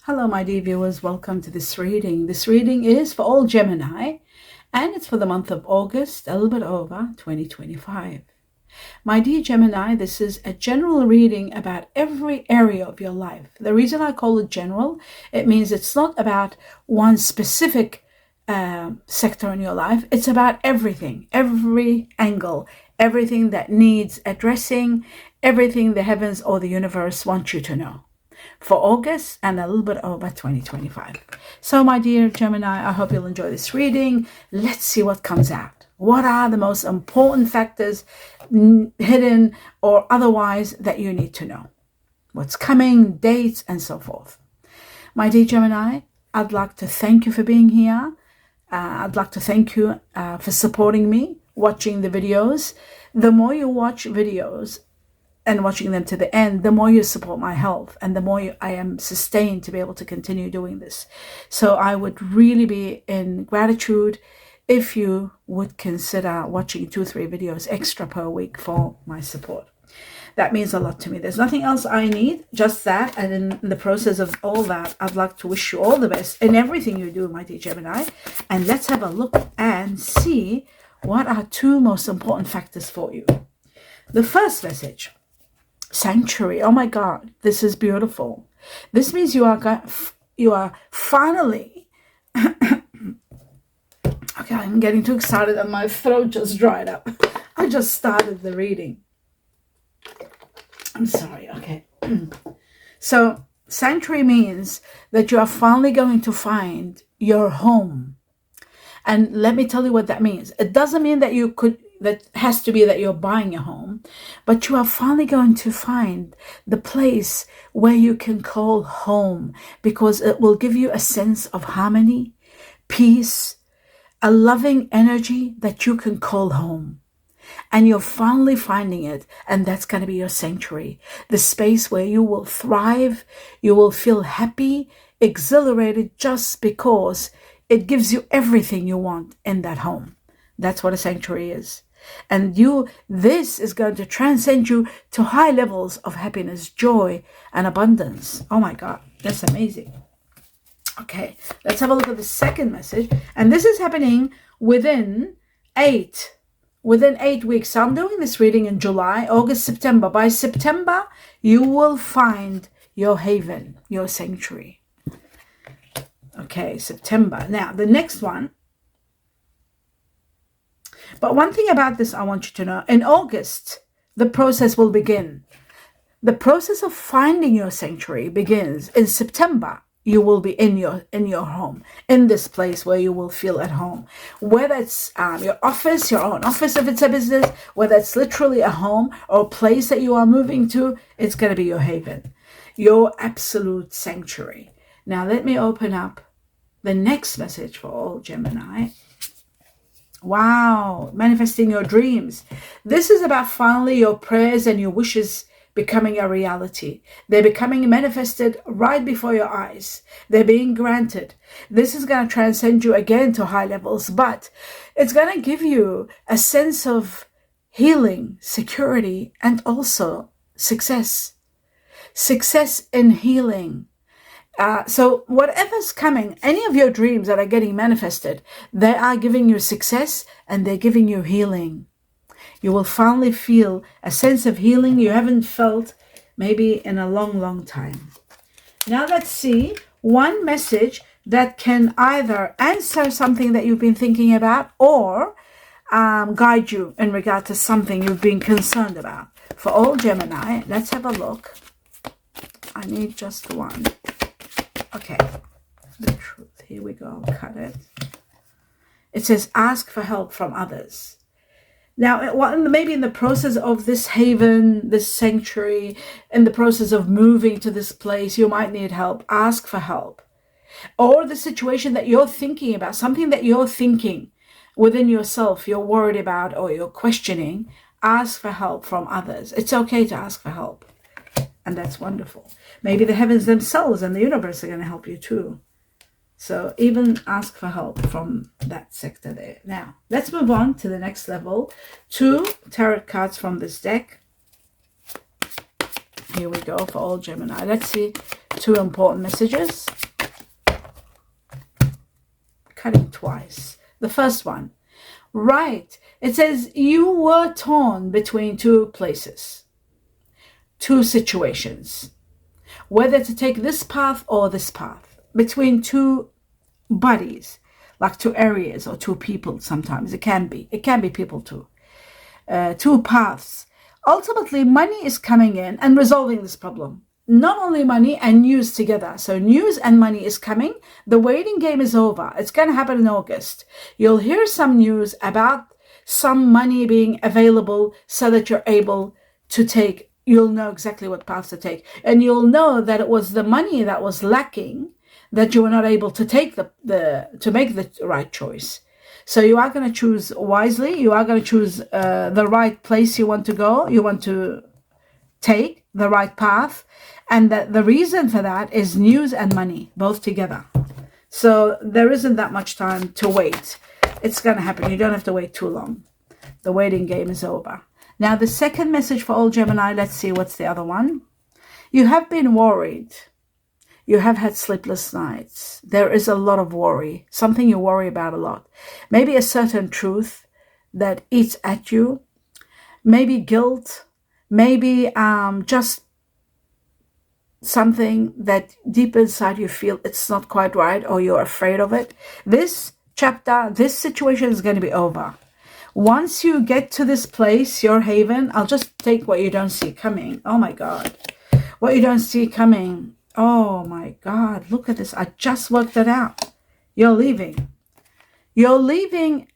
Hello, my dear viewers. Welcome to this reading. This reading is for all Gemini, and it's for the month of August, a little bit over 2025. My dear Gemini, this is a general reading about every area of your life. The reason I call it general, it means it's not about one specific sector in your life. It's about everything, every angle, everything that needs addressing, everything the heavens or the universe want you to know for August and a little bit over 2025. So my dear Gemini, I hope you'll enjoy this reading. Let's see what comes out. What are the most important factors, hidden or otherwise, that you need to know? What's coming, dates, and so forth. My dear Gemini, I'd like to thank you for being here. I'd like to thank you for supporting me, watching the videos. The more you watch videos, and watching them to the end, the more you support my health and the more I am sustained to be able to continue doing this. So I would really be in gratitude if you would consider watching 2-3 videos extra per week for my support. That means a lot to me. There's nothing else I need, just that. And in the process of all that, I'd like to wish you all the best in everything you do, my dear Gemini. And let's have a look and see what are 2 most important factors for you. The first message. Sanctuary. Oh my God, this is beautiful. This means you are finally okay, I'm getting too excited and my throat just dried up. I just started the reading. I'm sorry. Okay. So sanctuary means that you are finally going to find your home. And let me tell you what that means. It doesn't mean that that has to be that you're buying a home, but you are finally going to find the place where you can call home, because it will give you a sense of harmony, peace, a loving energy that you can call home. And you're finally finding it, and that's going to be your sanctuary, the space where you will thrive, you will feel happy, exhilarated, just because it gives you everything you want in that home. That's what a sanctuary is. And this is going to transcend you to high levels of happiness, joy, and abundance. Oh my God, that's amazing. Okay, let's have a look at the second message. And this is happening within 8 weeks. So I'm doing this reading in July, August, September. By September, you will find your haven, your sanctuary. Okay, September. Now, the next one. But one thing about this I want you to know. In August, the process will begin. The process of finding your sanctuary begins. In September, you will be in your home, in this place where you will feel at home. Whether it's your office, your own office if it's a business, whether it's literally a home or a place that you are moving to, it's going to be your haven, your absolute sanctuary. Now let me open up the next message for all Gemini. Wow, manifesting your dreams. This is about finally your prayers and your wishes becoming a reality. They're becoming manifested right before your eyes. They're being granted. This is going to transcend you again to high levels, but it's going to give you a sense of healing, security, and also success. Success in healing. So whatever's coming, any of your dreams that are getting manifested, they are giving you success and they're giving you healing. You will finally feel a sense of healing you haven't felt maybe in a long, long time. Now let's see one message that can either answer something that you've been thinking about or guide you in regard to something you've been concerned about. For all Gemini, let's have a look. I need just one. Okay, the truth. Here we go. I'll cut it. It says, ask for help from others. Now, maybe in the process of this haven, this sanctuary, in the process of moving to this place, you might need help. Ask for help. Or the situation that you're thinking about, something that you're thinking within yourself, you're worried about or you're questioning, ask for help from others. It's okay to ask for help. And that's wonderful. Maybe the heavens themselves and the universe are going to help you too. So even ask for help from that sector there. Now, let's move on to the next level. 2 tarot cards from this deck. Here we go for all Gemini. Let's see two important messages. Cutting twice. The first one, right. It says you were torn between two places, two situations, whether to take this path or this path, between two bodies, like two areas or two people. Sometimes it can be people too. Two paths. Ultimately, money is coming in and resolving this problem. Not only money and news together. So news and money is coming. The waiting game is over. It's going to happen in August. You'll hear some news about some money being available so that you're able to take. You'll know exactly what path to take. And you'll know that it was the money that was lacking that you were not able to take to make the right choice. So you are going to choose wisely. You are going to choose the right place you want to go. You want to take the right path. And that the reason for that is news and money, both together. So there isn't that much time to wait. It's going to happen. You don't have to wait too long. The waiting game is over. Now, the second message for all Gemini, let's see what's the other one. You have been worried. You have had sleepless nights. There is a lot of worry, something you worry about a lot. Maybe a certain truth that eats at you. Maybe guilt. Maybe just something that deep inside you feel it's not quite right or you're afraid of it. This chapter, this situation is going to be over. Once you get to this place, your haven, I'll just take what you don't see coming. Oh my God. What you don't see coming. Oh my God. Look at this. I just worked it out. You're leaving. You're leaving.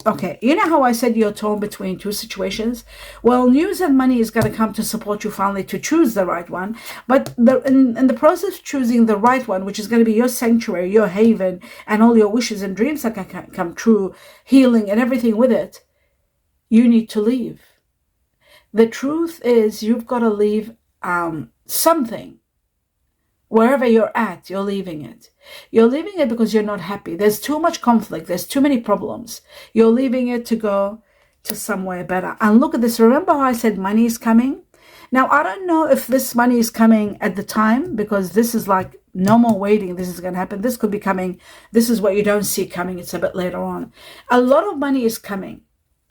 Okay, you know how I said you're torn between two situations? Well, news and money is going to come to support you finally to choose the right one. But in the process of choosing the right one, which is going to be your sanctuary, your haven, and all your wishes and dreams that can come true, healing and everything with it, you need to leave. The truth is you've got to leave something. Wherever you're at, you're leaving it. You're leaving it because you're not happy. There's too much conflict. There's too many problems. You're leaving it to go to somewhere better. And look at this. Remember how I said money is coming? Now, I don't know if this money is coming at the time, because this is like no more waiting. This is going to happen. This could be coming. This is what you don't see coming. It's a bit later on. A lot of money is coming.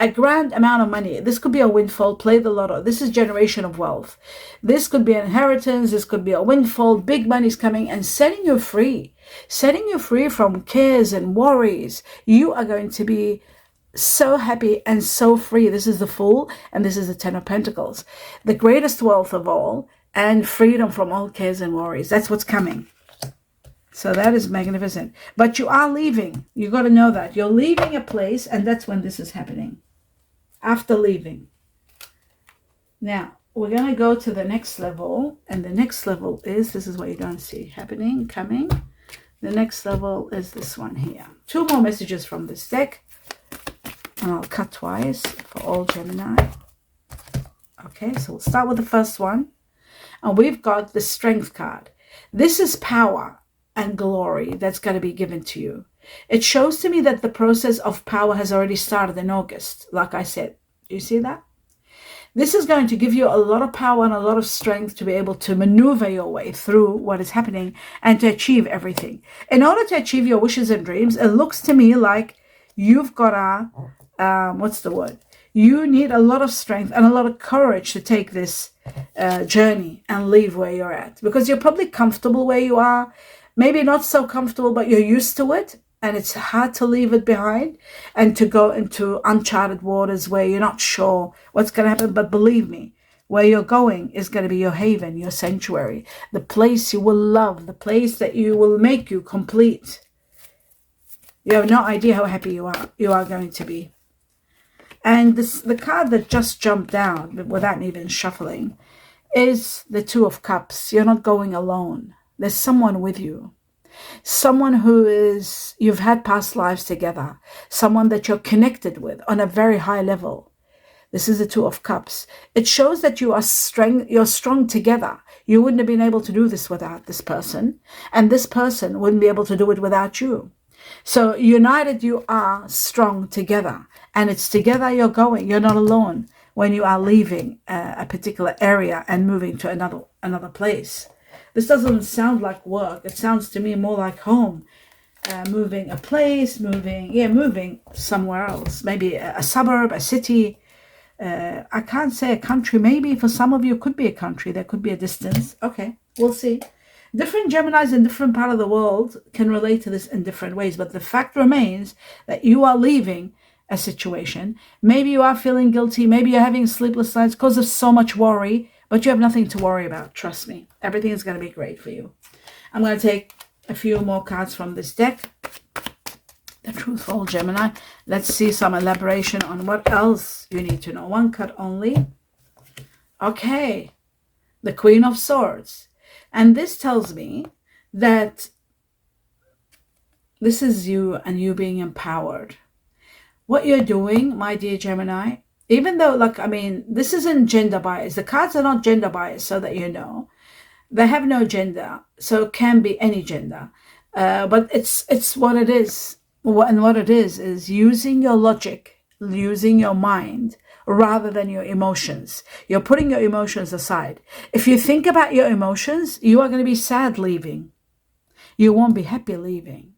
A grand amount of money. This could be a windfall. Play the lotto. This is generation of wealth. This could be an inheritance. This could be a windfall. Big money is coming and setting you free. Setting you free from cares and worries. You are going to be so happy and so free. This is the Fool and this is the Ten of Pentacles. The greatest wealth of all and freedom from all cares and worries. That's what's coming. So that is magnificent. But you are leaving. You got to know that. You're leaving a place, and that's when this is happening. After leaving. Now, we're going to go to the next level. And the next level is, this is what you don't see happening, coming. The next level is this one here. Two more messages from this deck. And I'll cut twice for all Gemini. Okay, so we'll start with the first one. And we've got the Strength card. This is power and glory that's going to be given to you. It shows to me that the process of power has already started in August, like I said. You see that? This is going to give you a lot of power and a lot of strength to be able to maneuver your way through what is happening and to achieve everything. In order to achieve your wishes and dreams, it looks to me like you've got you need a lot of strength and a lot of courage to take this journey and leave where you're at. Because you're probably comfortable where you are. Maybe not so comfortable, but you're used to it. And it's hard to leave it behind and to go into uncharted waters where you're not sure what's going to happen. But believe me, where you're going is going to be your haven, your sanctuary, the place you will love, the place that you will make you complete. You have no idea how happy you are going to be. And the card that just jumped down without even shuffling is the Two of Cups. You're not going alone. There's someone with you. Someone you've had past lives together. Someone that you're connected with on a very high level. This is the Two of Cups. It shows that you're strong together. You wouldn't have been able to do this without this person. And this person wouldn't be able to do it without you. So united, you are strong together. And it's together you're going. You're not alone when you are leaving a particular area and moving to another place. This doesn't sound like work. It sounds to me more like home. Moving a place, moving somewhere else. Maybe a suburb, a city. I can't say a country. Maybe for some of you it could be a country. There could be a distance. Okay, we'll see. Different Geminis in different part of the world can relate to this in different ways. But the fact remains that you are leaving a situation. Maybe you are feeling guilty. Maybe you're having sleepless nights because of so much worry. But you have nothing to worry about. Trust me. Everything is going to be great for you. I'm going to take a few more cards from this deck. The Truthful Gemini. Let's see some elaboration on what else you need to know. One card only. Okay. The Queen of Swords. And this tells me that this is you and you being empowered. What you're doing, my dear Gemini, even though, this isn't gender bias. The cards are not gender bias, so that you know. They have no gender, so it can be any gender. But it's what it is. And what it is using your logic, using your mind, rather than your emotions. You're putting your emotions aside. If you think about your emotions, you are going to be sad leaving. You won't be happy leaving,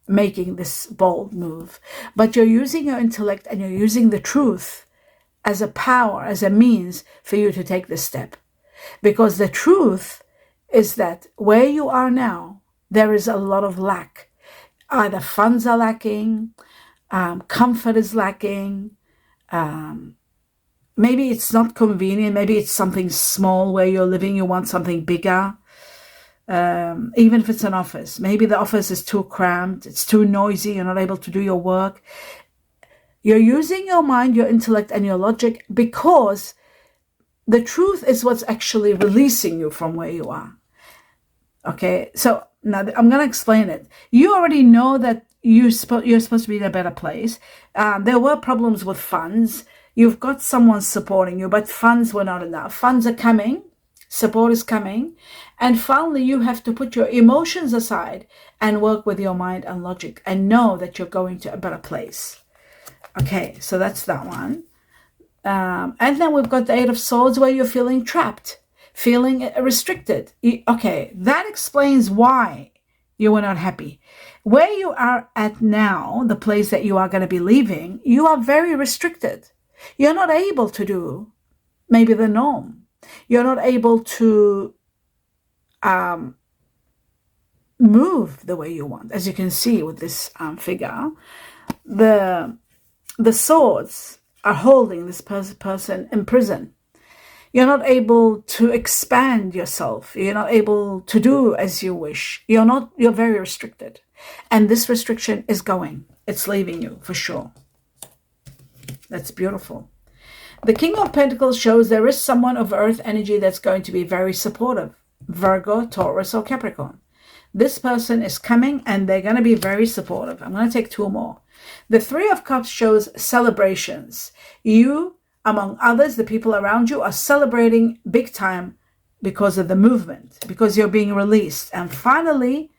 making this bold move. But you're using your intellect and you're using the truth as a power, as a means for you to take this step. Because the truth is that where you are now, there is a lot of lack. Either funds are lacking, comfort is lacking, maybe it's not convenient, maybe it's something small where you're living, you want something bigger. Even if it's an office, maybe the office is too cramped, it's too noisy, you're not able to do your work. You're using your mind, your intellect, and your logic because the truth is what's actually releasing you from where you are. Okay, so now I'm going to explain it. You already know that you're supposed to be in a better place. There were problems with funds. You've got someone supporting you, but funds were not enough. Funds are coming. Support is coming. And finally, you have to put your emotions aside and work with your mind and logic and know that you're going to a better place. Okay, so that's that one. And then we've got the Eight of Swords where you're feeling trapped, feeling restricted. Okay, that explains why you were not happy. Where you are at now, the place that you are going to be leaving, you are very restricted. You're not able to do maybe the norm. You're not able to move the way you want. As you can see with this figure, the swords are holding this person in prison. You're not able to expand yourself. You're not able to do as you wish. You're very restricted. And this restriction is going. It's leaving you for sure. That's beautiful. The King of Pentacles shows there is someone of earth energy that's going to be very supportive. Virgo, Taurus, or Capricorn. This person is coming and they're going to be very supportive. I'm going to take two more. The Three of Cups shows celebrations. You, among others, the people around you, are celebrating big time because of the movement, because you're being released. And finally,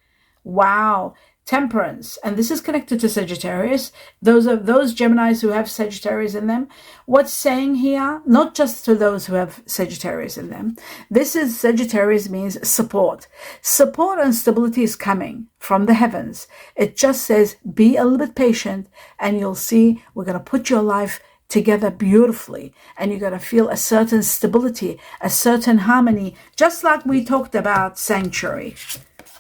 wow, Temperance. And this is connected to Sagittarius. Those Geminis who have Sagittarius in them. What's saying here, not just to those who have Sagittarius in them, this is Sagittarius means support. Support and stability is coming from the heavens. It just says, be a little bit patient and you'll see we're going to put your life together beautifully, and you're going to feel a certain stability, a certain harmony, just like we talked about sanctuary.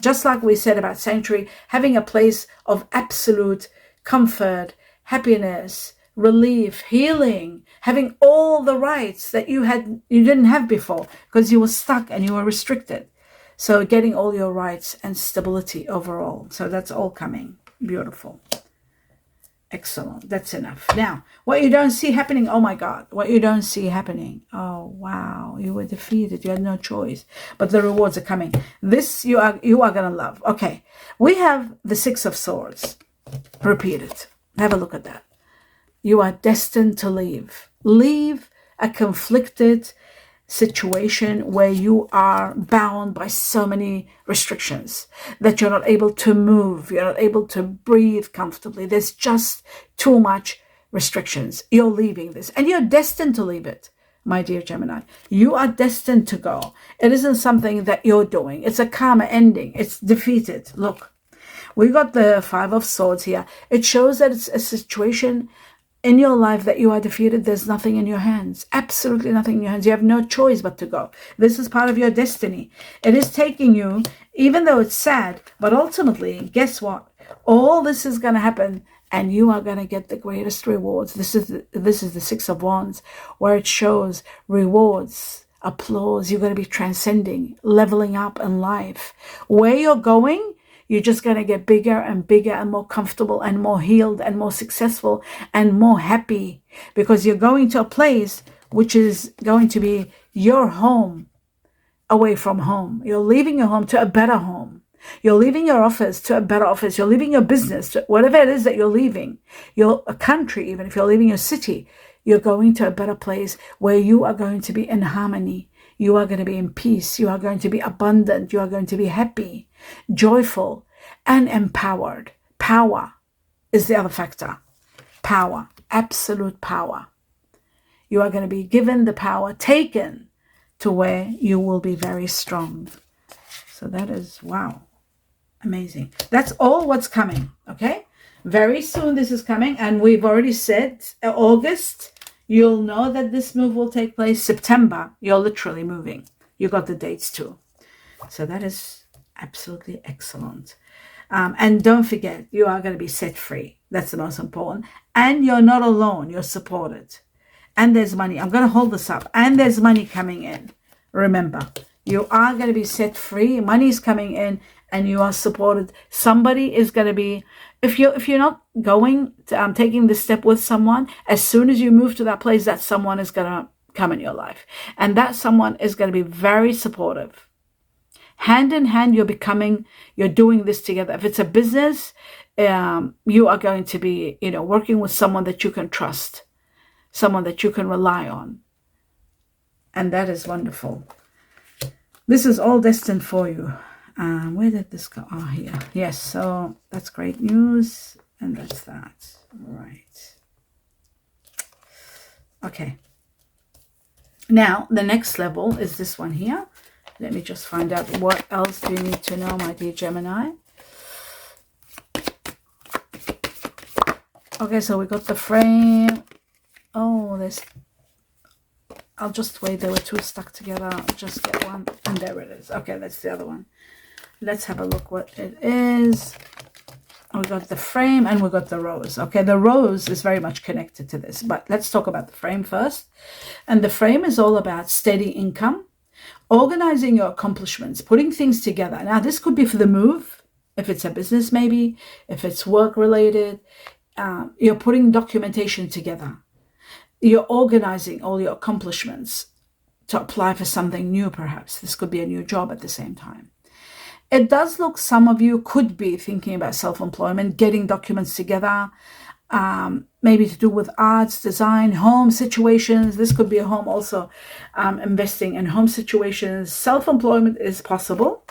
Just like we said about sanctuary, having a place of absolute comfort, happiness, relief, healing, having all the rights that you didn't have before because you were stuck and you were restricted. So getting all your rights and stability overall. So that's all coming. Beautiful. Excellent. That's enough. Now, what you don't see happening, oh my God, what you don't see happening. Oh, wow. You were defeated. You had no choice. But the rewards are coming. This you are going to love. Okay. We have the Six of Swords. Repeat it. Have a look at that. You are destined to leave. Leave a conflicted situation where you are bound by so many restrictions that you're not able to move, you're not able to breathe comfortably. There's just too much restrictions. You're leaving this and you're destined to leave it. my dear Gemini. You are destined to go. It isn't something that you're doing. It's a karma ending. It's defeated. Look, we got the Five of Swords here. It shows that it's a situation in your life that you are defeated. There's nothing in your hands. Absolutely nothing in your hands. You have no choice but to go. This is part of your destiny. It is taking you, even though it's sad, but ultimately, guess what? All this is going to happen, and you are going to get the greatest rewards. This is the Six of Wands, where it shows rewards, applause. You're going to be transcending, leveling up in life. Where you're going, you're just going to get bigger and bigger and more comfortable and more healed and more successful and more happy, because you're going to a place which is going to be your home away from home. You're leaving your home to a better home. You're leaving your office to a better office. You're leaving your business to whatever it is that you're leaving. Your country, even if you're leaving your city, you're going to a better place where you are going to be in harmony. You are going to be in peace. You are going to be abundant. You are going to be happy, joyful, and empowered. Power is the other factor. Power, absolute power. You are going to be given the power, taken to where you will be very strong. So that is, wow, amazing. That's all what's coming, okay? Very soon this is coming, and we've already said August. You'll know that this move will take place. September, you're literally moving. You got the dates too. So that is absolutely excellent. And don't forget, you are going to be set free. That's the most important. And you're not alone. You're supported. And there's money. I'm going to hold this up. And there's money coming in. Remember, you are going to be set free. Money is coming in, and you are supported. Somebody is going to be, if you're not going to, taking this step with someone, as soon as you move to that place, that someone is going to come in your life. And that someone is going to be very supportive. Hand in hand, you're doing this together. If it's a business, you are going to be, working with someone that you can trust, someone that you can rely on. And that is wonderful. This is all destined for you. Where did this go? Oh, here. Yes, so that's great news. And that's that. Right. Okay. Now, the next level is this one here. Let me just find out what else do you need to know, my dear Gemini. Okay, so we got the frame. Oh, I'll just wait. There were two stuck together. I'll just get one. And there it is. Okay, that's the other one. Let's have a look what it is. We got the frame and we got the rose. Okay, the rose is very much connected to this. But let's talk about the frame first. And the frame is all about steady income, organizing your accomplishments, putting things together. Now, this could be for the move, if it's a business maybe, if it's work-related. You're putting documentation together. You're organizing all your accomplishments to apply for something new, perhaps. This could be a new job at the same time. It does look, some of you could be thinking about self-employment, getting documents together, maybe to do with arts, design, home situations. This could be a home also, investing in home situations. Self-employment is possible.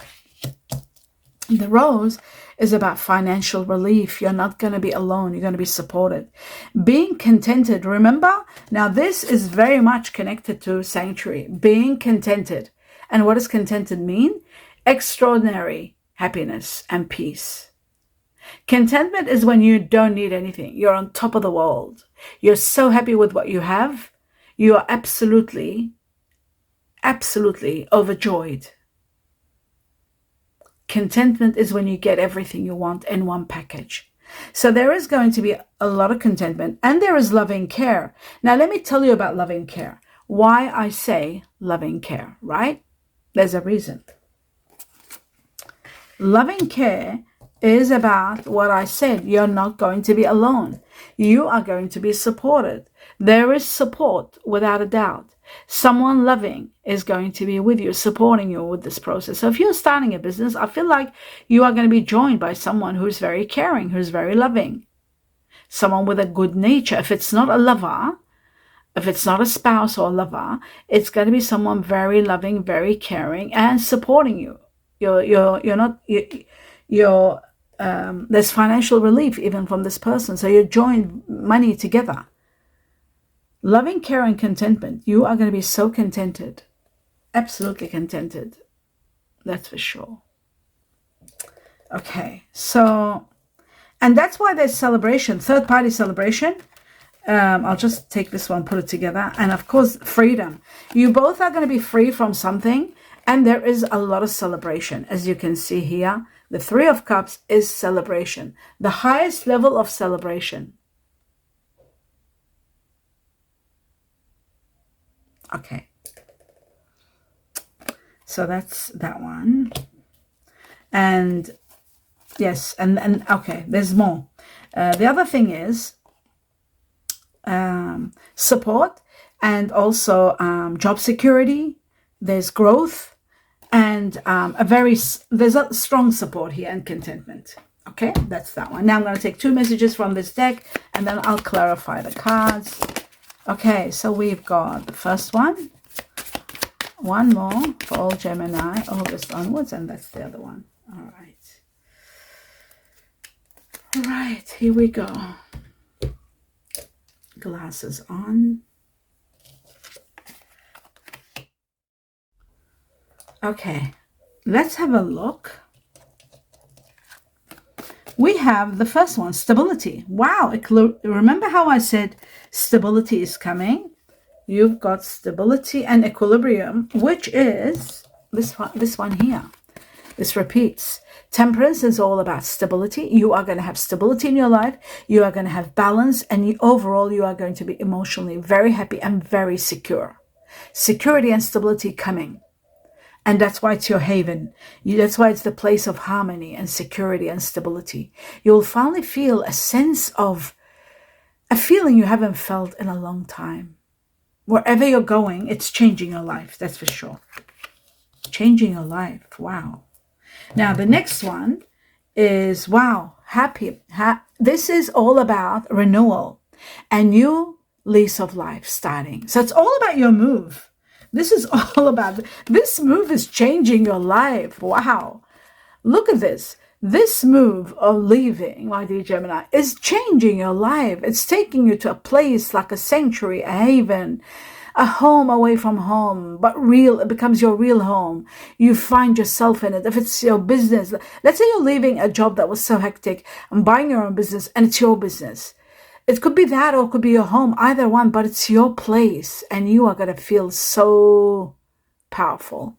The rose is about financial relief. You're not going to be alone. You're going to be supported. Being contented. Remember, now this is very much connected to sanctuary. Being contented. And what does contented mean? Extraordinary happiness and peace. Contentment is when you don't need anything. You're on top of the world. You're so happy with what you have. You are absolutely, absolutely overjoyed. Contentment is when you get everything you want in one package. So there is going to be a lot of contentment, and there is loving care. Now, let me tell you about loving care. Why I say loving care, right? There's a reason. Loving care is about what I said. You're not going to be alone. You are going to be supported. There is support without a doubt. Someone loving is going to be with you, supporting you with this process. So if you're starting a business, I feel like you are going to be joined by someone who's very caring, who's very loving. Someone with a good nature. If it's not a lover, if it's not a spouse or a lover, it's going to be someone very loving, very caring, and supporting you. There's financial relief even from this person. So you join money together. Loving, care, and contentment. You are going to be so contented. Absolutely contented. That's for sure. Okay, so, and that's why there's celebration, third-party celebration. I'll just take this one, put it together. And of course, freedom. You both are going to be free from something. And there is a lot of celebration. As you can see here, the Three of Cups is celebration. The highest level of celebration. Okay. So that's that one. And yes, and okay, there's more. The other thing is support and also job security. There's growth and there's a strong support here and contentment. Okay, that's that one. Now I'm going to take 2 messages from this deck and then I'll clarify the cards. Okay, so we've got the first one. One more for all Gemini, August onwards, and that's the other one. All right. All right, here we go. Glasses on. Okay, let's have a look. We have the first one, stability. Wow, remember how I said stability is coming? You've got stability and equilibrium, which is this one here. This repeats. Temperance is all about stability. You are going to have stability in your life. You are going to have balance. And overall, you are going to be emotionally very happy and very secure. Security and stability coming. And that's why it's your haven. That's why it's the place of harmony and security and stability. You'll finally feel a sense of a feeling you haven't felt in a long time. Wherever you're going, it's changing your life. That's for sure. Changing your life. Wow. Now, the next one is, wow, happy. This is all about renewal, a new lease of life starting. So it's all about your move. This is all about, this move is changing your life. Wow. Look at this. This move of leaving, my dear Gemini, is changing your life. It's taking you to a place like a sanctuary, a haven, a home away from home, but real. It becomes your real home. You find yourself in it. If it's your business, let's say you're leaving a job that was so hectic and buying your own business, and it's your business. It could be that or it could be your home, either one, but it's your place and you are going to feel so powerful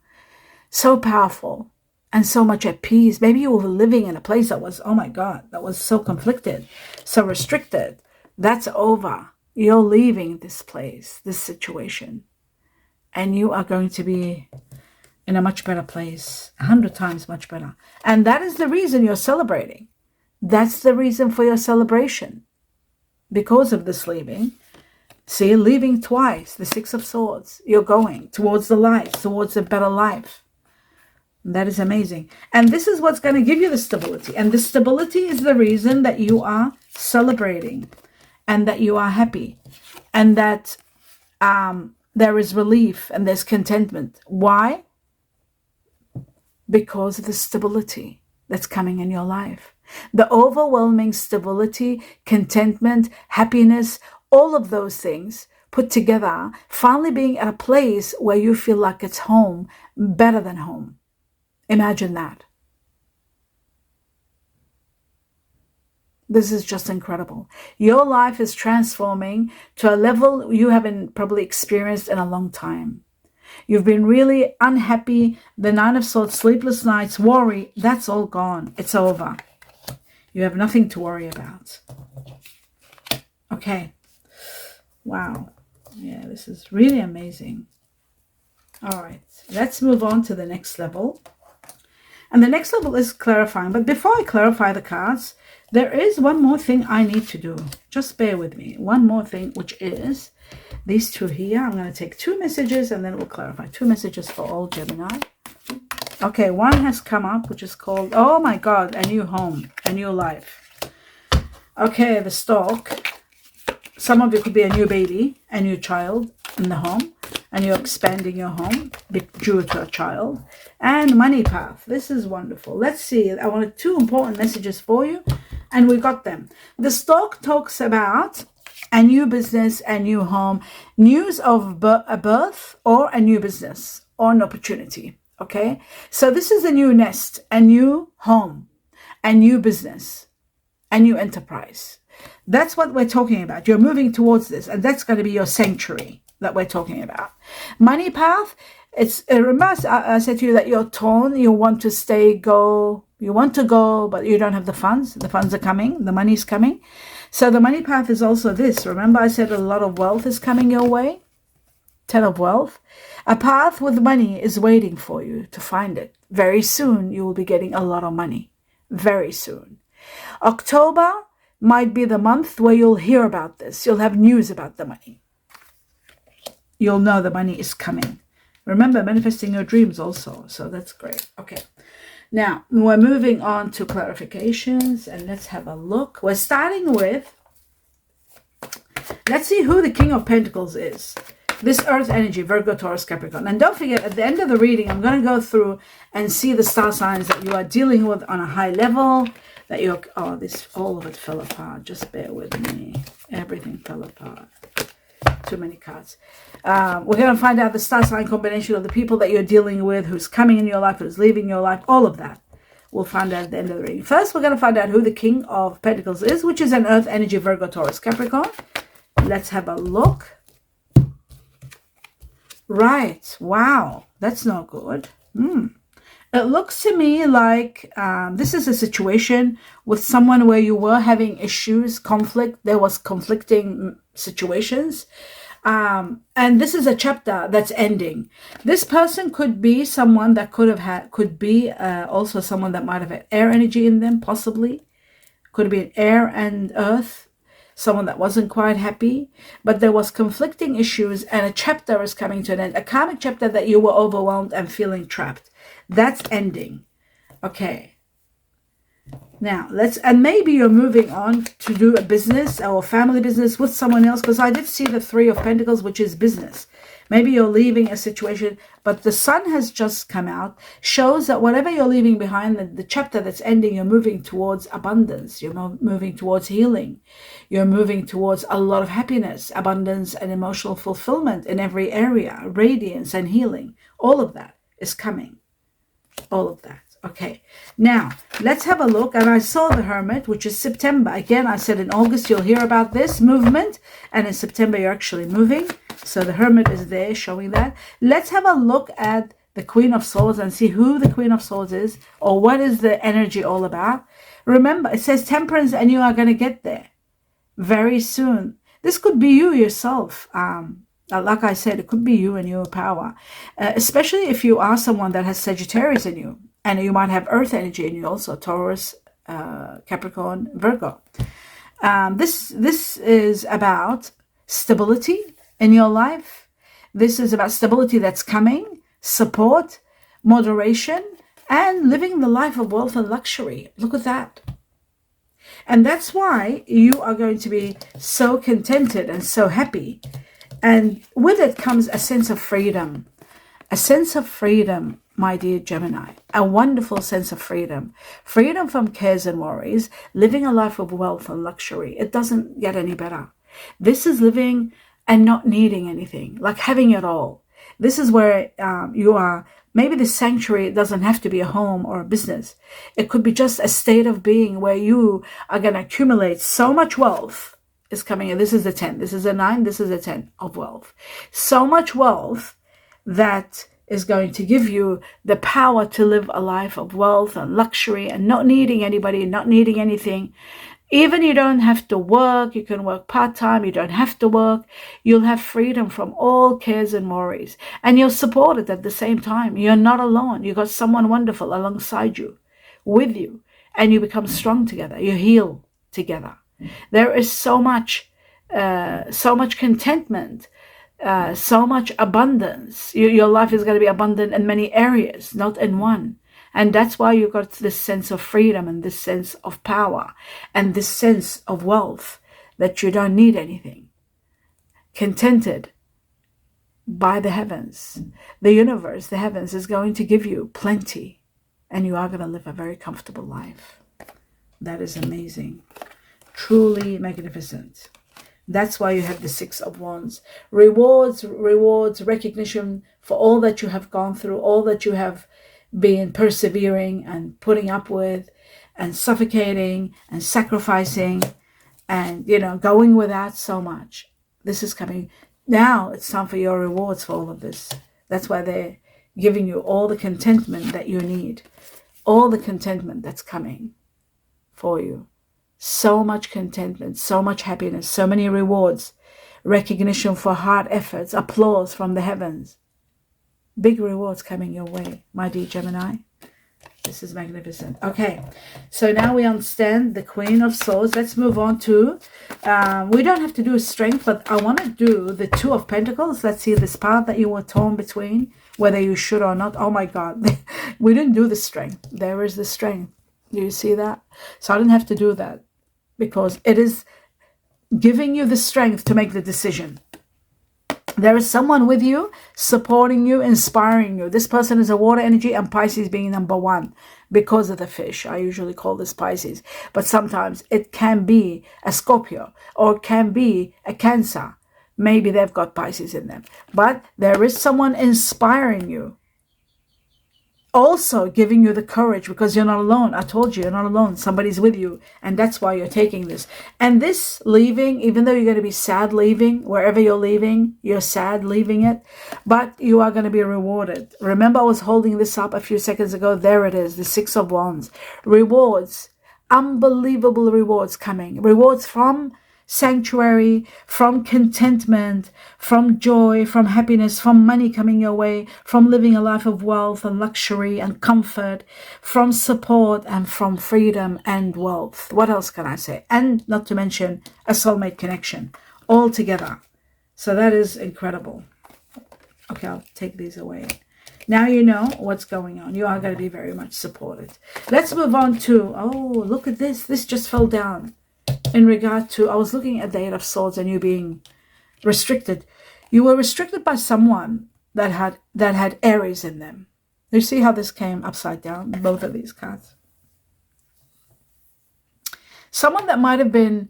and so much at peace. Maybe you were living in a place that was, oh my God, that was so conflicted, so restricted. That's over. You're leaving this place, this situation, and you are going to be in a much better place, 100 times much better. And that is the reason you're celebrating. That's the reason for your celebration. Because of this leaving. See, leaving twice, the Six of Swords. You're going towards the light, towards a better life. And that is amazing. And this is what's going to give you the stability. And the stability is the reason that you are celebrating and that you are happy and that there is relief and there's contentment. Why? Because of the stability that's coming in your life. The overwhelming stability, contentment, happiness, all of those things put together, finally being at a place where you feel like it's home, better than home. Imagine that. This is just incredible. Your life is transforming to a level you haven't probably experienced in a long time. You've been really unhappy. The Nine of Swords, sleepless nights, worry, that's all gone. It's over. You have nothing to worry about. Okay. Wow. Yeah, this is really amazing. All right. Let's move on to the next level. And the next level is clarifying. But before I clarify the cards, there is one more thing I need to do. Just bear with me. One more thing, which is these two here. I'm going to take 2 messages and then we'll clarify. 2 messages for all Gemini. Okay, one has come up, which is called, oh my God, a new home, a new life. Okay, the Stork. Some of you could be a new baby, a new child in the home, and you're expanding your home due to a child. And money path. This is wonderful. Let's see. I wanted 2 important messages for you, and we got them. The Stork talks about a new business, a new home, news of a birth or a new business or an opportunity. Okay, so this is a new nest, a new home, a new business, a new enterprise. That's what we're talking about. You're moving towards this, and that's going to be your sanctuary that we're talking about. Money path, remember I said to you that you're torn, you want to go, but you don't have the funds. The funds are coming, the money's coming. So the money path is also this. Remember I said a lot of wealth is coming your way? 10 of wealth. A path with money is waiting for you to find it. Very soon you will be getting a lot of money. Very soon. October might be the month where you'll hear about this. You'll have news about the money. You'll know the money is coming. Remember, manifesting your dreams also. So that's great. Okay. Now, we're moving on to clarifications, and let's have a look. We're starting with, let's see who the King of Pentacles is. This earth energy, Virgo, Taurus, Capricorn. And don't forget, at the end of the reading, I'm going to go through and see the star signs that you are dealing with on a high level. That you're, all of it fell apart. Just bear with me. Everything fell apart. Too many cards. We're going to find out the star sign combination of the people that you're dealing with, who's coming in your life, who's leaving your life, all of that. We'll find out at the end of the reading. First, we're going to find out who the King of Pentacles is, which is an earth energy, Virgo, Taurus, Capricorn. Let's have a look. Right. Wow. That's not good. It looks to me like this is a situation with someone where you were having issues, conflict. There was conflicting situations. And this is a chapter that's ending. This person could be someone that could be also someone that might have had air energy in them, possibly. Could be an air and earth. Someone that wasn't quite happy, but there was conflicting issues, and a chapter is coming to an end. A karmic chapter that you were overwhelmed and feeling trapped. That's ending. Okay. Now, and maybe you're moving on to do a business or a family business with someone else, because I did see the Three of Pentacles, which is business. Maybe you're leaving a situation, but the sun has just come out, shows that whatever you're leaving behind, the chapter that's ending, you're moving towards abundance. You're moving towards healing. You're moving towards a lot of happiness, abundance, and emotional fulfillment in every area, radiance and healing. All of that is coming. All of that. Okay, now let's have a look. And I saw the Hermit, which is September. Again, I said in August you'll hear about this movement, and in September you're actually moving. So the Hermit is there showing that. Let's have a look at the Queen of Swords and see who the Queen of Swords is, or what is the energy all about. Remember, it says Temperance, and you are going to get there very soon. This could be you yourself. Like I said, it could be you and your power, especially if you are someone that has Sagittarius in you. And you might have earth energy in you also, Taurus, Capricorn, Virgo. This is about stability in your life. This is about stability that's coming, support, moderation, and living the life of wealth and luxury. Look at that. And that's why you are going to be so contented and so happy. And with it comes a sense of freedom. A sense of freedom, my dear Gemini, a wonderful sense of freedom. Freedom from cares and worries, living a life of wealth and luxury. It doesn't get any better. This is living and not needing anything, like having it all. This is where you are. Maybe the sanctuary doesn't have to be a home or a business. It could be just a state of being where you are going to accumulate so much wealth. Is coming in. This is a 10. This is a 9. This is a 10 of wealth. So much wealth that is going to give you the power to live a life of wealth and luxury and not needing anybody, not needing anything. Even you don't have to work. You can work part-time. You don't have to work. You'll have freedom from all cares and worries. And you're supported at the same time. You're not alone. You got someone wonderful alongside you, with you. And you become strong together. You heal together. There is so much contentment, so much abundance. Your life is going to be abundant in many areas, not in one. And that's why you got this sense of freedom and this sense of power and this sense of wealth, that you don't need anything. Contented by the heavens. The universe, the heavens, is going to give you plenty, and you are going to live a very comfortable life. That is amazing. Truly magnificent. That's why you have the Six of Wands. Rewards, recognition for all that you have gone through, all that you have been persevering and putting up with and suffocating and sacrificing and, going without so much. This is coming. Now it's time for your rewards for all of this. That's why they're giving you all the contentment that you need. All the contentment that's coming for you. So much contentment, so much happiness, so many rewards, recognition for hard efforts, applause from the heavens. Big rewards coming your way, my dear Gemini. This is magnificent. Okay, so now we understand the Queen of Swords. Let's move on to, we don't have to do strength, but I want to do the Two of Pentacles. Let's see this path that you were torn between, whether you should or not. Oh my God, we didn't do the strength. There is the strength. Do you see that? So I didn't have to do that because it is giving you the strength to make the decision. There is someone with you, supporting you, inspiring you. This person is a water energy, and Pisces being number one because of the fish. I usually call this Pisces. But sometimes it can be a Scorpio or it can be a Cancer. Maybe they've got Pisces in them. But there is someone inspiring you. Also giving you the courage because you're not alone. I told you, you're not alone. Somebody's with you. And that's why you're taking this. And this leaving, even though you're going to be sad leaving, wherever you're leaving, you're sad leaving it. But you are going to be rewarded. Remember, I was holding this up a few seconds ago. There it is, the Six of Wands. Rewards. Unbelievable rewards coming. Rewards from sanctuary, from contentment, from joy, from happiness, from money coming your way, from living a life of wealth and luxury and comfort, from support and from freedom and wealth. What else can I say? And not to mention a soulmate connection all together. So that is incredible. Okay, I'll take these away. Now you know what's going on. You are going to be very much supported. Let's move on to, oh, look at this. This just fell down. In regard to, I was looking at the Eight of Swords and you being restricted. You were restricted by someone that had Aries in them. You see how this came upside down, both of these cards. Someone that might have been,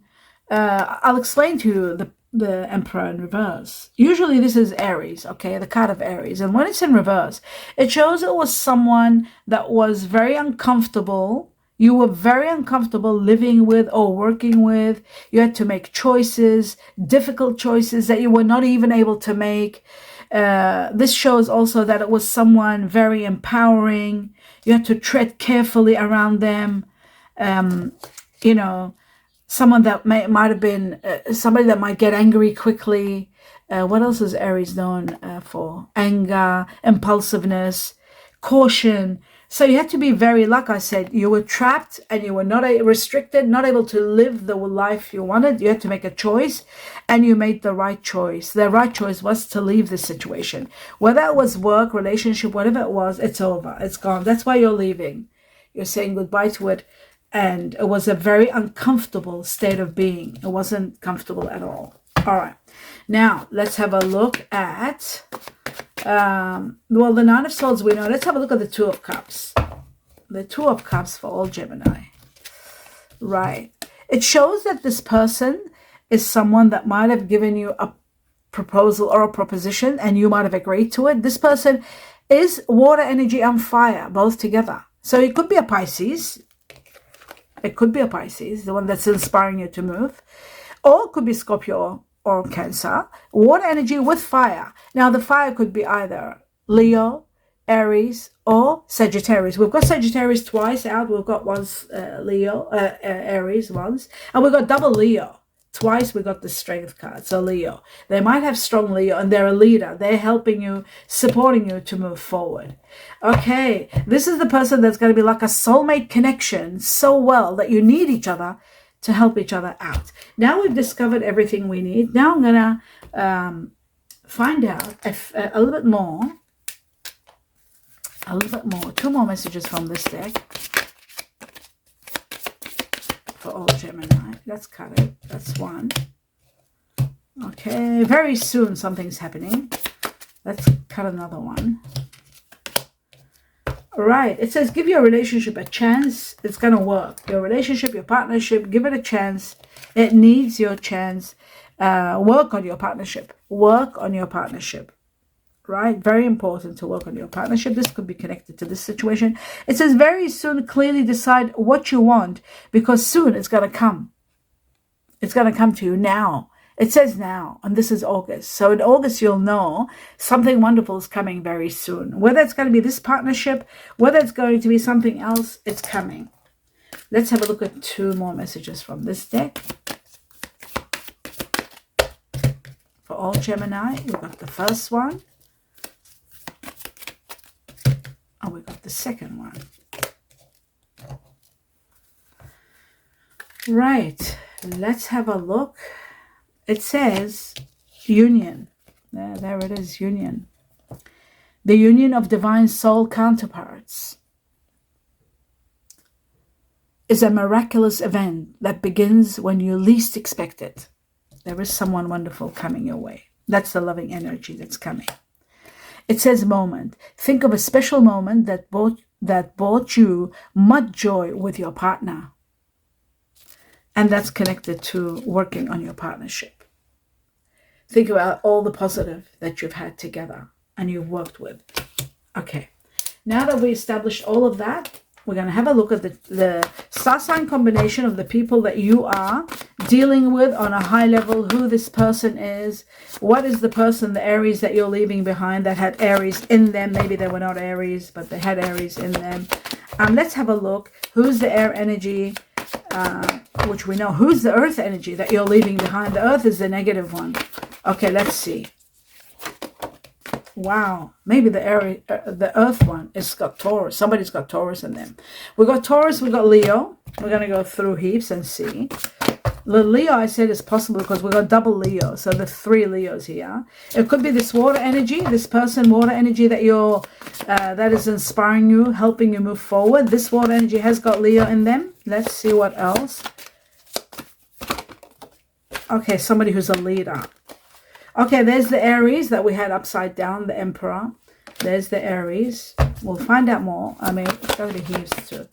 I'll explain to you the Emperor in reverse. Usually this is Aries, okay, the card of Aries. And when it's in reverse, it shows it was someone that was very uncomfortable. You were very uncomfortable living with or working with. You had to make choices, difficult choices that you were not even able to make. This shows also that it was someone very empowering. You had to tread carefully around them. Someone that might have been somebody that might get angry quickly. What else is Aries known for? Anger, impulsiveness, caution. So you had to be very, like I said, you were trapped and you were not restricted, not able to live the life you wanted. You had to make a choice and you made the right choice. The right choice was to leave the situation. Whether it was work, relationship, whatever it was, it's over. It's gone. That's why you're leaving. You're saying goodbye to it. And it was a very uncomfortable state of being. It wasn't comfortable at all. All right. Now, let's have a look at... well, the Nine of Swords we know. Let's have a look at the Two of Cups. The Two of Cups for all Gemini. Right. It shows that this person is someone that might have given you a proposal or a proposition and you might have agreed to it. This person is water energy and fire, both together. So it could be a Pisces. It could be a Pisces, the one that's inspiring you to move. Or it could be Scorpio or Cancer. Water energy with fire. Now, the fire could be either Leo, Aries, or Sagittarius. We've got Sagittarius twice out. We've got once Leo, Aries once. And we've got double Leo. Twice we got the Strength card. So Leo. They might have strong Leo and they're a leader. They're helping you, supporting you to move forward. Okay. This is the person that's going to be like a soulmate connection so well that you need each other to help each other out. Now we've discovered everything we need. Now I'm going to find out a little bit more. Two more messages from this deck. For all Gemini. Let's cut it. That's one. Okay. Very soon something's happening. Let's cut another one. All right. It says give your relationship a chance. It's going to work. Your relationship, your partnership, give it a chance. It needs your chance. Work on your partnership. Work on your partnership. Right? Very important to work on your partnership. This could be connected to this situation. It says very soon, clearly decide what you want, because soon it's going to come. It's going to come to you now. It says now, and this is August. So in August, you'll know something wonderful is coming very soon. Whether it's going to be this partnership, whether it's going to be something else, it's coming. Let's have a look at 2 more messages from this deck. For all Gemini, we've got the first one. And we got the second one. Right, let's have a look. It says union. There it is, union. The union of divine soul counterparts is a miraculous event that begins when you least expect it. There is someone wonderful coming your way. That's the loving energy that's coming. It says moment. Think of a special moment that brought you much joy with your partner. And that's connected to working on your partnership. Think about all the positive that you've had together and you've worked with. Okay. Now that we established all of that, we're going to have a look at the star sign combination of the people that you are dealing with on a high level, who this person is, what is the person, the Aries that you're leaving behind that had Aries in them. Maybe they were not Aries, but they had Aries in them. Let's have a look. Who's the air energy, which we know. Who's the earth energy that you're leaving behind? The earth is the negative one. Okay, let's see. Wow, maybe the earth one is got Taurus. Somebody's got Taurus in them. We got Taurus, we got Leo. We're going to go through heaps and see. The Leo, I said, is possible because we got double Leo. So the 3 Leos here. It could be this water energy, this person, water energy that you're, that is inspiring you, helping you move forward. This water energy has got Leo in them. Let's see what else. Okay, somebody who's a leader. Okay, there's the Aries that we had upside down, the Emperor. There's the Aries. We'll find out more. I mean, go to heaps to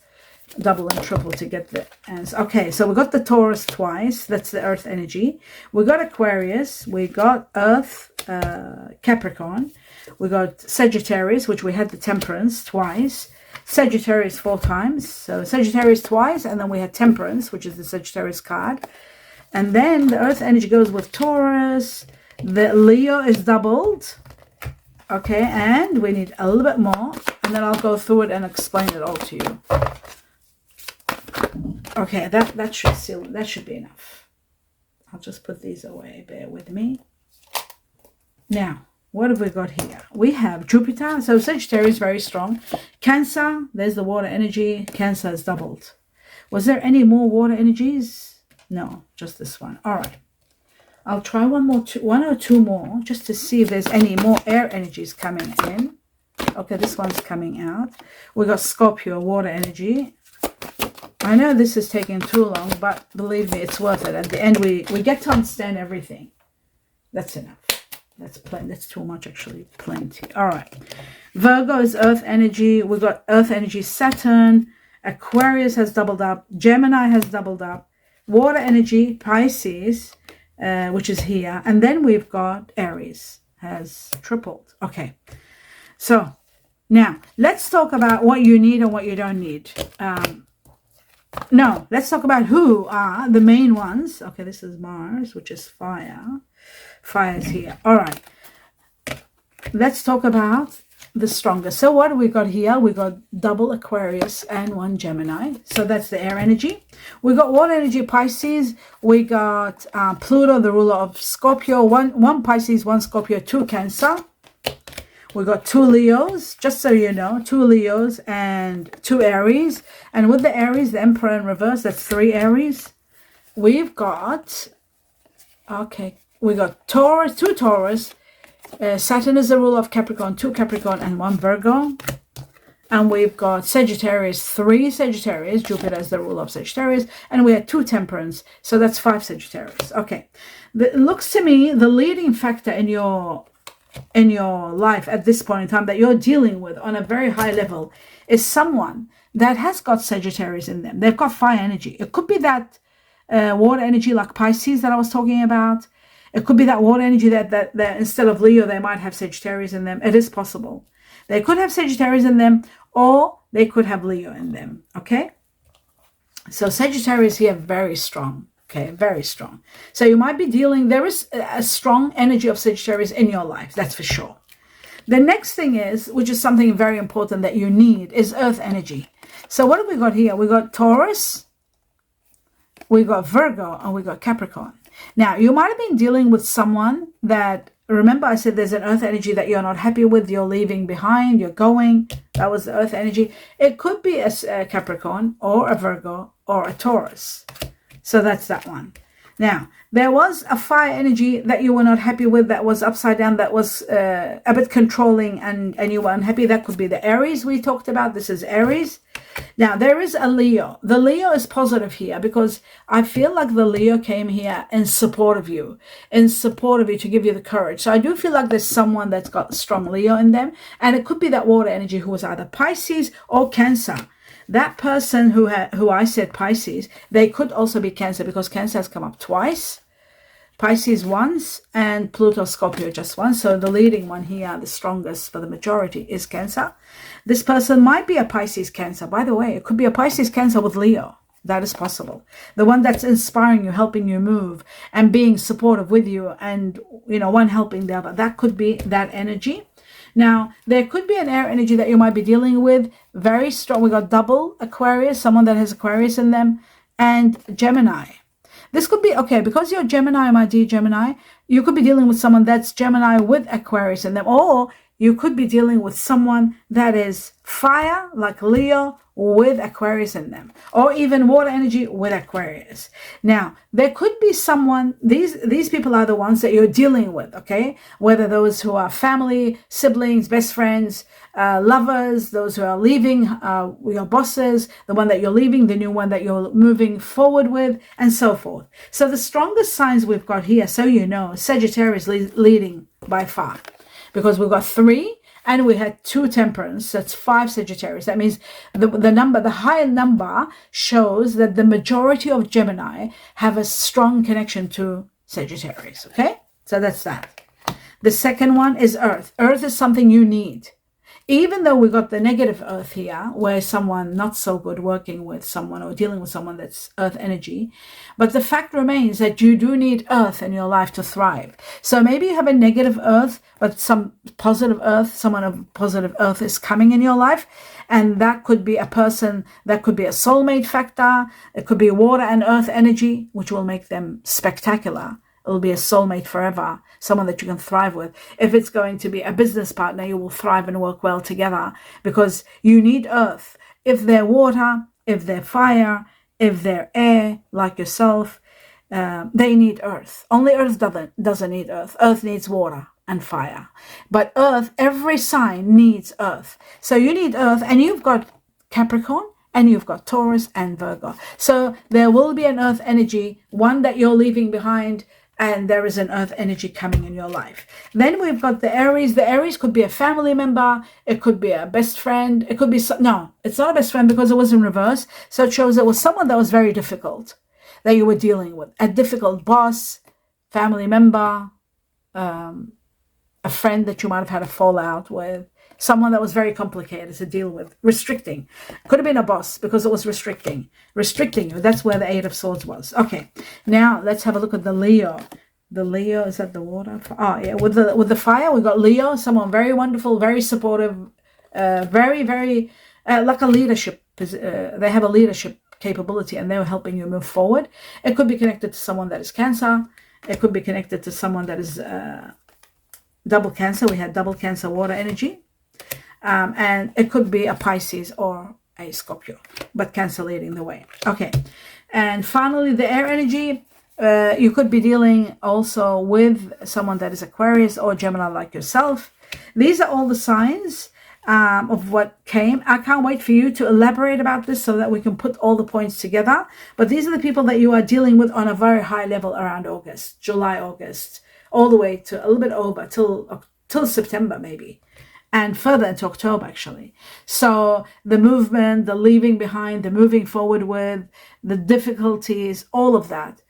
double and triple to get the answer. Okay, so we got the Taurus twice. That's the earth energy. We got Aquarius. We got Earth, Capricorn. We got Sagittarius, which we had the Temperance twice. Sagittarius 4 times. So Sagittarius twice, and then we had Temperance, which is the Sagittarius card. And then the earth energy goes with Taurus. The Leo is doubled. Okay, and we need a little bit more. And then I'll go through it and explain it all to you. Okay, that should be enough. I'll just put these away. Bear with me. Now, what have we got here? We have Jupiter. So Sagittarius is very strong. Cancer, there's the water energy. Cancer is doubled. Was there any more water energies? No, just this one. All right. I'll try one or two more just to see if there's any more air energies coming in. Okay, this one's coming out. We got Scorpio, water energy. I know this is taking too long, but believe me, it's worth it. At the end, we get to understand everything. That's enough. That's plenty. That's too much, actually. Plenty. All right. Virgo is earth energy. We got earth energy, Saturn. Aquarius has doubled up. Gemini has doubled up. Water energy, Pisces, which is here. And then we've got Aries has tripled. Okay. So now let's talk about what you need and what you don't need. No, let's talk about who are the main ones. Okay, this is Mars, which is fire. Fire is here. All right. Let's talk about the strongest. So what do we got here? We got double Aquarius and 1 Gemini. So that's the air energy. We got water energy, Pisces. We got Pluto, the ruler of Scorpio. One Pisces, 1 Scorpio, 2 Cancer. We got 2 Leos, just so you know, 2 Leos and 2 Aries. And with the Aries, the Emperor in reverse, that's 3 Aries. We've got, okay, we got Taurus, 2 Taurus. Saturn is the ruler of Capricorn, 2 Capricorn and 1 Virgo. And we've got Sagittarius, 3 Sagittarius. Jupiter is the ruler of Sagittarius. And we had 2 Temperance. So that's 5 Sagittarius. Okay. It looks to me the leading factor in your life at this point in time that you're dealing with on a very high level is someone that has got Sagittarius in them. They've got fire energy. It could be that water energy like Pisces that I was talking about. It could be that water energy that instead of Leo, they might have Sagittarius in them. It is possible. They could have Sagittarius in them, or they could have Leo in them, okay? So Sagittarius here, very strong, okay? Very strong. So you might be dealing, there is a strong energy of Sagittarius in your life, that's for sure. The next thing is, which is something very important that you need, is earth energy. So what have we got here? We got Taurus, we got Virgo, and we got Capricorn. Now, you might have been dealing with someone that, remember I said there's an earth energy that you're not happy with, you're leaving behind, you're going. That was the earth energy. It could be a Capricorn or a Virgo or a Taurus. So that's that one. Now, there was a fire energy that you were not happy with, that was upside down, that was a bit controlling, and you were unhappy. That could be the Aries we talked about. This is Aries. Now, there is a Leo. The Leo is positive here because I feel like the Leo came here in support of you, to give you the courage. So I do feel like there's someone that's got strong Leo in them, and it could be that water energy who was either Pisces or Cancer. That person who I said Pisces, they could also be Cancer, because Cancer has come up twice, Pisces once, and Pluto Scorpio just once. So the leading one here, the strongest for the majority, is Cancer. This person might be a Pisces Cancer. By the way, it could be a Pisces Cancer with Leo. That is possible. The one that's inspiring you, helping you move, and being supportive with you, and, one helping the other. That could be that energy. Now, there could be an air energy that you might be dealing with, very strong. We got double Aquarius, someone that has Aquarius in them, and Gemini. This could be, okay, because you're Gemini, my dear Gemini, you could be dealing with someone that's Gemini with Aquarius in them, or you could be dealing with someone that is fire, like Leo, with Aquarius in them, or even water energy with Aquarius. Now, there could be someone, these people are the ones that you're dealing with, okay? Whether those who are family, siblings, best friends, lovers, those who are leaving, your bosses, the one that you're leaving, the new one that you're moving forward with, and so forth. So the strongest signs we've got here, so you know, Sagittarius leading by far, because we've got 3, and we had 2 Temperance. That's 5 Sagittarius. That means the higher number shows that the majority of Gemini have a strong connection to Sagittarius. Okay, so that's that. The second one is Earth. Earth is something you need. Even though we got the negative Earth here, where someone not so good working with someone or dealing with someone that's Earth energy, but the fact remains that you do need Earth in your life to thrive. So maybe you have a negative Earth, but some positive Earth, someone of positive Earth is coming in your life, and that could be a person, that could be a soulmate factor, it could be water and Earth energy, which will make them spectacular. It'll be a soulmate forever, someone that you can thrive with. If it's going to be a business partner, you will thrive and work well together, because you need Earth. If they're water, if they're fire, if they're air, like yourself, they need Earth. Only Earth doesn't need Earth. Earth needs water and fire. But Earth, every sign needs Earth. So you need Earth, and you've got Capricorn, and you've got Taurus and Virgo. So there will be an Earth energy, one that you're leaving behind, and there is an Earth energy coming in your life. Then we've got the Aries. The Aries could be a family member. It could be a best friend. It could be, no, it's not a best friend because it was in reverse. So it shows it was someone that was very difficult that you were dealing with. A difficult boss, family member, a friend that you might have had a fallout with, someone that was very complicated to deal with, restricting. Could have been a boss because it was restricting you. That's where the 8 of Swords was. Okay, now let's have a look at the Leo. The Leo, is that the water? Oh yeah, with the fire, we got Leo, someone very wonderful, very supportive, very, very like a leadership. They have a leadership capability, and they're helping you move forward. It could be connected to someone that is Cancer. It could be connected to someone that is double Cancer. We had double Cancer water energy. And it could be a Pisces or a Scorpio, but Cancer leading the way. Okay, and finally the air energy, you could be dealing also with someone that is Aquarius or Gemini like yourself. These are all the signs of what came. I can't wait for you to elaborate about this so that we can put all the points together. But these are the people that you are dealing with on a very high level around August, July, August, all the way to a little bit over till September maybe. And further into October, actually. So the movement, the leaving behind, the moving forward with, the difficulties, all of that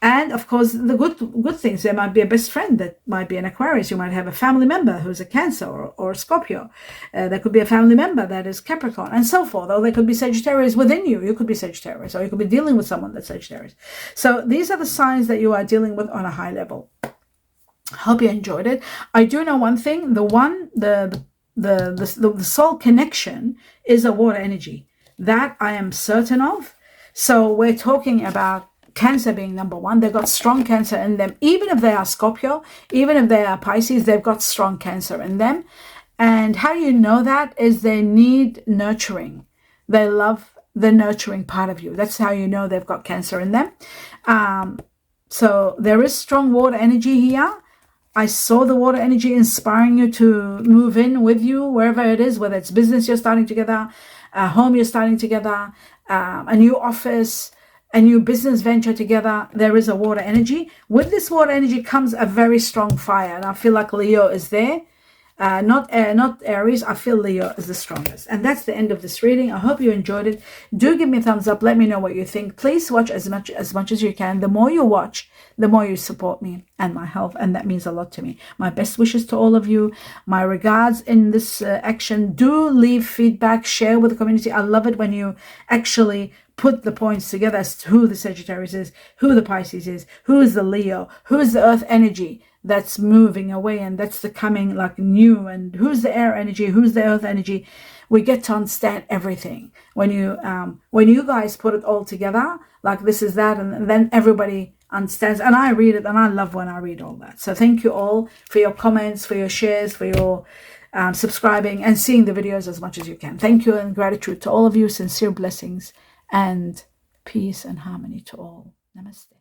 And of course, the good things, there might be a best friend that might be an Aquarius. You might have a family member who's a Cancer or a Scorpio. There could be a family member that is Capricorn and so forth. Or there could be Sagittarius within you. You could be Sagittarius, or you could be dealing with someone that's Sagittarius. So these are the signs that you are dealing with on a high level. Hope you enjoyed it. I do know one thing. The soul connection is a water energy. That I am certain of. So we're talking about Cancer being number one. They've got strong Cancer in them. Even if they are Scorpio, even if they are Pisces, they've got strong Cancer in them. And how you know that is they need nurturing. They love the nurturing part of you. That's how you know they've got Cancer in them. So there is strong water energy here. I saw the water energy inspiring you to move in with you, wherever it is, whether it's business you're starting together, a home you're starting together, a new office, a new business venture together. There is a water energy. With this water energy comes a very strong fire. And I feel like Leo is there. Not Aries. I feel Leo is the strongest. And that's the end of this reading. I hope you enjoyed it. Do give me a thumbs up. Let me know what you think. Please watch as much as you can. The more you watch, the more you support me and my health. And that means a lot to me. My best wishes to all of you. My regards in this action. Do leave feedback. Share with the community. I love it when you actually put the points together as to who the Sagittarius is, who the Pisces is, who is the Leo, who is the Earth energy that's moving away and that's the coming like new, and who's the air energy, who's the earth energy. We get to understand everything when you guys put it all together, like this is that, and then everybody understands. And I read it, and I love when I read all that. So thank you all for your comments, for your shares, for your subscribing and seeing the videos as much as you can. Thank you and gratitude to all of you. Sincere blessings and peace and harmony to all. Namaste.